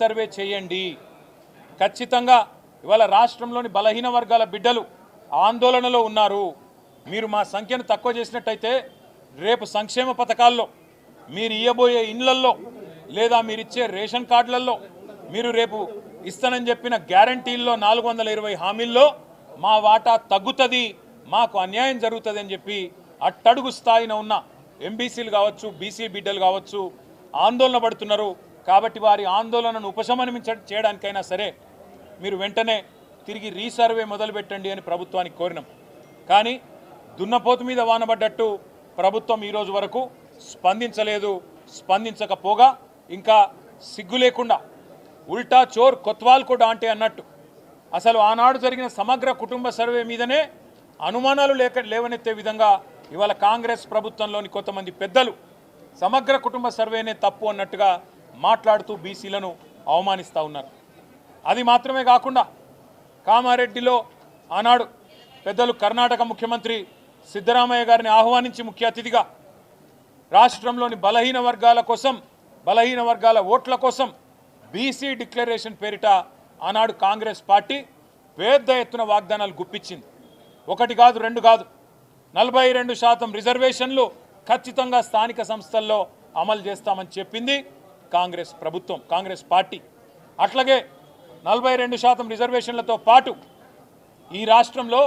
Survey చేయండి. ఖచ్చితంగా ఇవాళ రాష్ట్రంలోని బలహీన వర్గాల బిడ్డలు ఆందోళనలో ఉన్నారు. మీరు మా సంఖ్యను తక్కువ చేసినట్టయితే రేపు సంక్షేమ పథకాల్లో మీరు ఇయ్యబోయే ఇండ్లల్లో లేదా మీరు ఇచ్చే రేషన్ కార్డులలో మీరు రేపు ఇస్తానని చెప్పిన గ్యారంటీల్లో 420 హామీల్లో మా వాటా తగ్గుతుంది, మాకు అన్యాయం జరుగుతుంది అని చెప్పి అట్టడుగు స్థాయిన ఉన్న ఎంబీసీలు కావచ్చు, బీసీ బిడ్డలు కావచ్చు ఆందోళన పడుతున్నారు. కాబట్టి వారి ఆందోళనను ఉపశమనమించడానికైనా సరే మీరు వెంటనే తిరిగి రీసర్వే మొదలుపెట్టండి అని ప్రభుత్వానికి కోరినాం. కానీ దున్నపోతు మీద వానబడ్డట్టు ప్రభుత్వం ఈరోజు వరకు స్పందించలేదు. స్పందించకపోగా ఇంకా సిగ్గు లేకుండా ఉల్టా చోర్ కొత్వాల్ కూడా అంటే అన్నట్టు అసలు ఆనాడు జరిగిన సమగ్ర కుటుంబ సర్వే మీదనే అనుమానాలు లేవనెత్తే విధంగా ఇవాళ కాంగ్రెస్ ప్రభుత్వంలోని కొంతమంది పెద్దలు సమగ్ర కుటుంబ సర్వేనే తప్పు అన్నట్టుగా మాట్లాడుతూ బీసీలను అవమానిస్తూ ఉన్నారు. అది మాత్రమే కాకుండా కామారెడ్డిలో ఆనాడు పెద్దలు కర్ణాటక ముఖ్యమంత్రి సిద్ధరామయ్య గారిని ఆహ్వానించి ముఖ్య అతిథిగా రాష్ట్రంలోని బలహీన వర్గాల ఓట్ల కోసం బీసీ డిక్లరేషన్ పేరిట ఆనాడు కాంగ్రెస్ పార్టీ పెద్ద ఎత్తున వాగ్దానాలు గుప్పించింది. ఒకటి కాదు, రెండు కాదు, 42% రిజర్వేషన్లు ఖచ్చితంగా స్థానిక సంస్థల్లో అమలు చేస్తామని చెప్పింది కాంగ్రెస్ ప్రభుత్వం, కాంగ్రెస్ పార్టీ. అట్లాగే 42% రిజర్వేషన్లతో పాటు ఈ రాష్ట్రంలో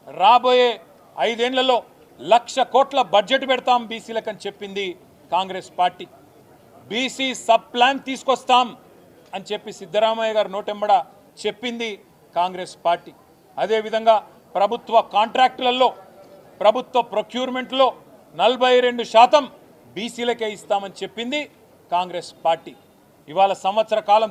రాబోయే 5 ఏళ్లలో 1,00,000 కోట్ల బడ్జెట్ పెడతాం బీసీలకని చెప్పింది Congress party. BC sub plan తీసుకొస్తాం అని చెప్పి సిద్ధరామయ్య గారు నోటెంబడ చెప్పింది కాంగ్రెస్ పార్టీ. అదేవిధంగా ప్రభుత్వ కాంట్రాక్టులలో, ప్రభుత్వ ప్రొక్యూర్మెంట్లో 42% బీసీలకే ఇస్తామని చెప్పింది కాంగ్రెస్ పార్టీ. ఇవాళ సంవత్సర కాలం